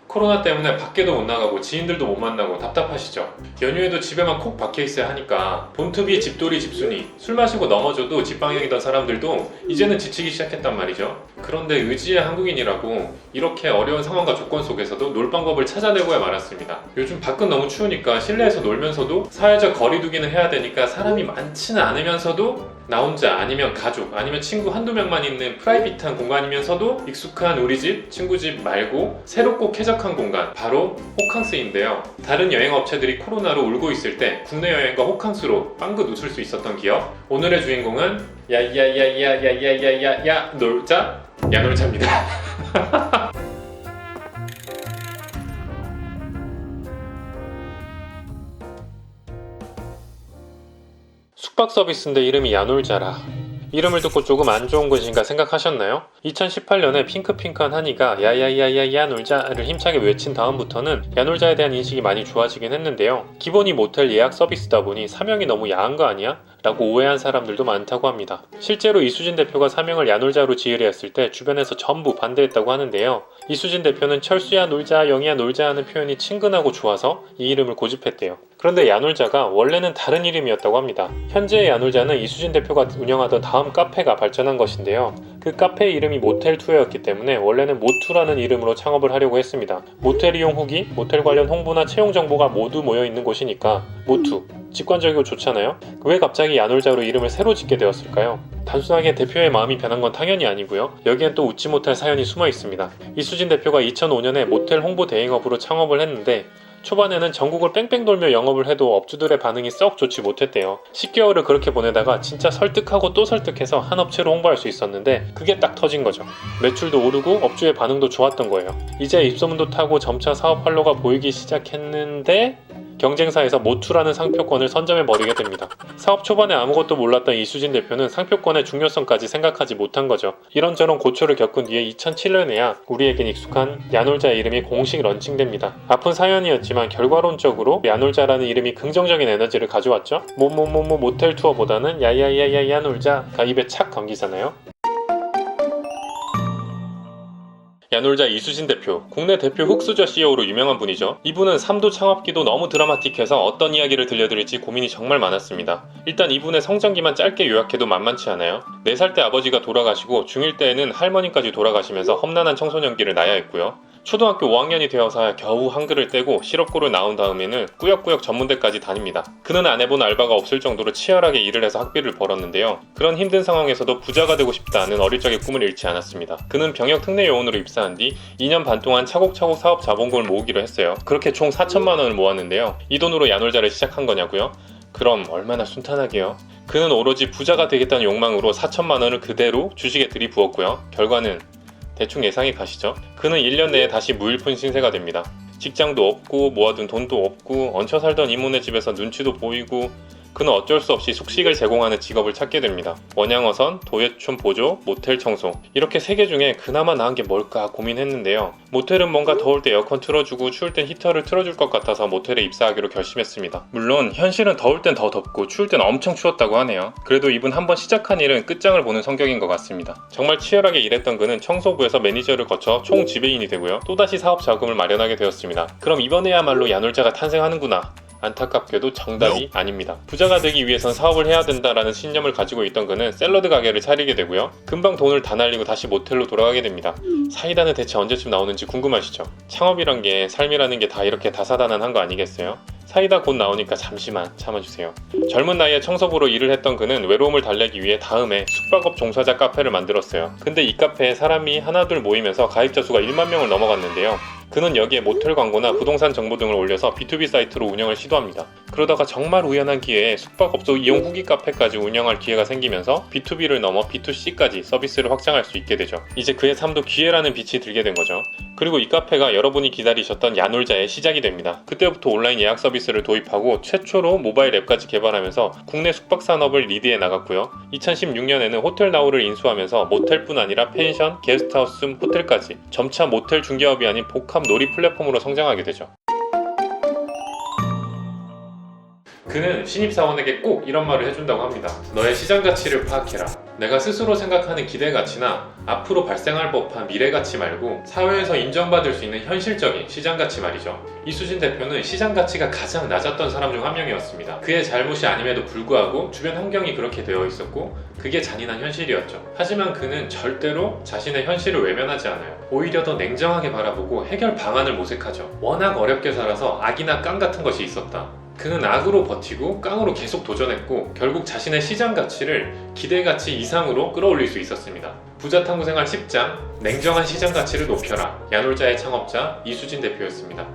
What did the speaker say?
코로나 때문에 밖에도 못 나가고 지인들도 못 만나고 답답하시죠? 연휴에도 집에만 콕 박혀 있어야 하니까 본투비 집돌이 집순이, 술 마시고 넘어져도 집방향이던 사람들도 이제는 지치기 시작했단 말이죠. 그런데 의지의 한국인이라고 이렇게 어려운 상황과 조건 속에서도 놀 방법을 찾아내고야 말았습니다. 요즘 밖은 너무 추우니까 실내에서 놀면서도 사회적 거리두기는 해야 되니까 사람이 많지는 않으면서도 나 혼자 아니면 가족 아니면 친구 한두 명만 있는 프라이빗한 공간이면서도 익숙한 우리 집, 친구 집 말고 새롭고 쾌적한 공간, 바로 호캉스인데요. 다른 여행업체들이 코로나로 울고 있을 때 국내 여행과 호캉스로 빵긋 웃을 수 있었던 기업. 오늘의 주인공은 야야야야야야야야야 놀자 야놀자입니다. 숙박 서비스인데 이름이 야놀자라. 이름을 듣고 조금 안 좋은 것인가 생각하셨나요? 2018년에 핑크핑크한 한이가 야야야야야 놀자를 힘차게 외친 다음부터는 야놀자에 대한 인식이 많이 좋아지긴 했는데요. 기본이 모텔 예약 서비스다 보니 사명이 너무 야한 거 아니야? 라고 오해한 사람들도 많다고 합니다. 실제로 이수진 대표가 사명을 야놀자로 지으려 했을 때 주변에서 전부 반대했다고 하는데요. 이수진 대표는 철수야 놀자, 영희야 놀자 하는 표현이 친근하고 좋아서 이 이름을 고집했대요. 그런데 야놀자가 원래는 다른 이름이었다고 합니다. 현재의 야놀자는 이수진 대표가 운영하던 다음 카페가 발전한 것인데요. 그 카페의 이름이 모텔2였기 때문에 원래는 모투라는 이름으로 창업을 하려고 했습니다. 모텔 이용 후기, 모텔 관련 홍보나 채용 정보가 모두 모여있는 곳이니까 모투, 직관적이고 좋잖아요? 왜 갑자기 야놀자로 이름을 새로 짓게 되었을까요? 단순하게 대표의 마음이 변한 건 당연히 아니고요. 여기엔 또 웃지 못할 사연이 숨어 있습니다. 이수진 대표가 2005년에 모텔 홍보 대행업으로 창업을 했는데 초반에는 전국을 뺑뺑 돌며 영업을 해도 업주들의 반응이 썩 좋지 못했대요. 10개월을 그렇게 보내다가 진짜 설득하고 또 설득해서 한 업체로 홍보할 수 있었는데 그게 딱 터진 거죠. 매출도 오르고 업주의 반응도 좋았던 거예요. 이제 입소문도 타고 점차 사업 활로가 보이기 시작했는데 경쟁사에서 모투라는 상표권을 선점해버리게 됩니다. 사업 초반에 아무것도 몰랐던 이수진 대표는 상표권의 중요성까지 생각하지 못한 거죠. 이런저런 고초를 겪은 뒤에 2007년에야 우리에겐 익숙한 야놀자 이름이 공식 런칭됩니다. 아픈 사연이었지만 결과론적으로 야놀자라는 이름이 긍정적인 에너지를 가져왔죠. 모텔 투어보다는 야야야야야 놀자가 입에 착 감기잖아요. 야놀자 이수진 대표, 국내 대표 흑수저 CEO로 유명한 분이죠. 이분은 삼두 창업기도 너무 드라마틱해서 어떤 이야기를 들려드릴지 고민이 정말 많았습니다. 일단 이분의 성장기만 짧게 요약해도 만만치 않아요. 4살 때 아버지가 돌아가시고 중1 때에는 할머니까지 돌아가시면서 험난한 청소년기를 나야 했고요. 초등학교 5학년이 되어서야 겨우 한글을 떼고 실업고를 나온 다음에는 꾸역꾸역 전문대까지 다닙니다. 그는 안 해본 알바가 없을 정도로 치열하게 일을 해서 학비를 벌었는데요. 그런 힘든 상황에서도 부자가 되고 싶다는 어릴 적의 꿈을 잃지 않았습니다. 그는 병역 특례 요원으로 입사한 뒤 2년 반 동안 차곡차곡 사업 자본금을 모으기로 했어요. 그렇게 총 4천만 원을 모았는데요. 이 돈으로 야놀자를 시작한 거냐고요? 그럼 얼마나 순탄하게요? 그는 오로지 부자가 되겠다는 욕망으로 4천만 원을 그대로 주식에 들이부었고요. 결과는 대충 예상이 가시죠? 그는 1년 내에 다시 무일푼 신세가 됩니다. 직장도 없고 모아둔 돈도 없고 얹혀 살던 이모네 집에서 눈치도 보이고 그는 어쩔 수 없이 숙식을 제공하는 직업을 찾게 됩니다. 원양어선, 도예촌 보조, 모텔 청소 이렇게 3개 중에 그나마 나은 게 뭘까 고민했는데요. 모텔은 뭔가 더울 때 에어컨 틀어주고 추울 땐 히터를 틀어줄 것 같아서 모텔에 입사하기로 결심했습니다. 물론 현실은 더울 땐 더 덥고 추울 땐 엄청 추웠다고 하네요. 그래도 이분 한번 시작한 일은 끝장을 보는 성격인 것 같습니다. 정말 치열하게 일했던 그는 청소부에서 매니저를 거쳐 총 지배인이 되고요. 또다시 사업 자금을 마련하게 되었습니다. 그럼 이번에야말로 야놀자가 탄생하는구나. 안타깝게도 정답이 아닙니다. 부자가 되기 위해선 사업을 해야 된다라는 신념을 가지고 있던 그는 샐러드 가게를 차리게 되고요. 금방 돈을 다 날리고 다시 모텔로 돌아가게 됩니다. 사이다는 대체 언제쯤 나오는지 궁금하시죠? 창업이란 게 삶이라는 게 다 이렇게 다사다난한 거 아니겠어요? 사이다 곧 나오니까 잠시만 참아주세요. 젊은 나이에 청소부로 일을 했던 그는 외로움을 달래기 위해 다음에 숙박업 종사자 카페를 만들었어요. 근데 이 카페에 사람이 하나둘 모이면서 가입자 수가 1만 명을 넘어갔는데요. 그는 여기에 모텔 광고나 부동산 정보 등을 올려서 B2B 사이트로 운영을 시도합니다. 그러다가 정말 우연한 기회에 숙박업소 이용 후기 카페까지 운영할 기회가 생기면서 B2B를 넘어 B2C까지 서비스를 확장할 수 있게 되죠. 이제 그의 삶도 기회라는 빛이 들게 된 거죠. 그리고 이 카페가 여러분이 기다리셨던 야놀자의 시작이 됩니다. 그때부터 온라인 예약 서비스를 도입하고 최초로 모바일 앱까지 개발하면서 국내 숙박 산업을 리드해 나갔고요. 2016년에는 호텔나우를 인수하면서 모텔뿐 아니라 펜션, 게스트하우스, 호텔까지 점차 모텔 중개업이 아닌 복합 놀이 플랫폼으로 성장하게 되죠. 그는 신입사원에게 꼭 이런 말을 해준다고 합니다. 너의 시장 가치를 파악해라. 내가 스스로 생각하는 기대 가치나 앞으로 발생할 법한 미래 가치 말고 사회에서 인정받을 수 있는 현실적인 시장 가치 말이죠. 이수진 대표는 시장 가치가 가장 낮았던 사람 중 한 명이었습니다. 그의 잘못이 아님에도 불구하고 주변 환경이 그렇게 되어 있었고 그게 잔인한 현실이었죠. 하지만 그는 절대로 자신의 현실을 외면하지 않아요. 오히려 더 냉정하게 바라보고 해결 방안을 모색하죠. 워낙 어렵게 살아서 악이나 깡 같은 것이 있었다. 그는 악으로 버티고 깡으로 계속 도전했고 결국 자신의 시장 가치를 기대 가치 이상으로 끌어올릴 수 있었습니다. 부자 탐구 생활 10장 냉정한 시장 가치를 높여라. 야놀자의 창업자 이수진 대표였습니다.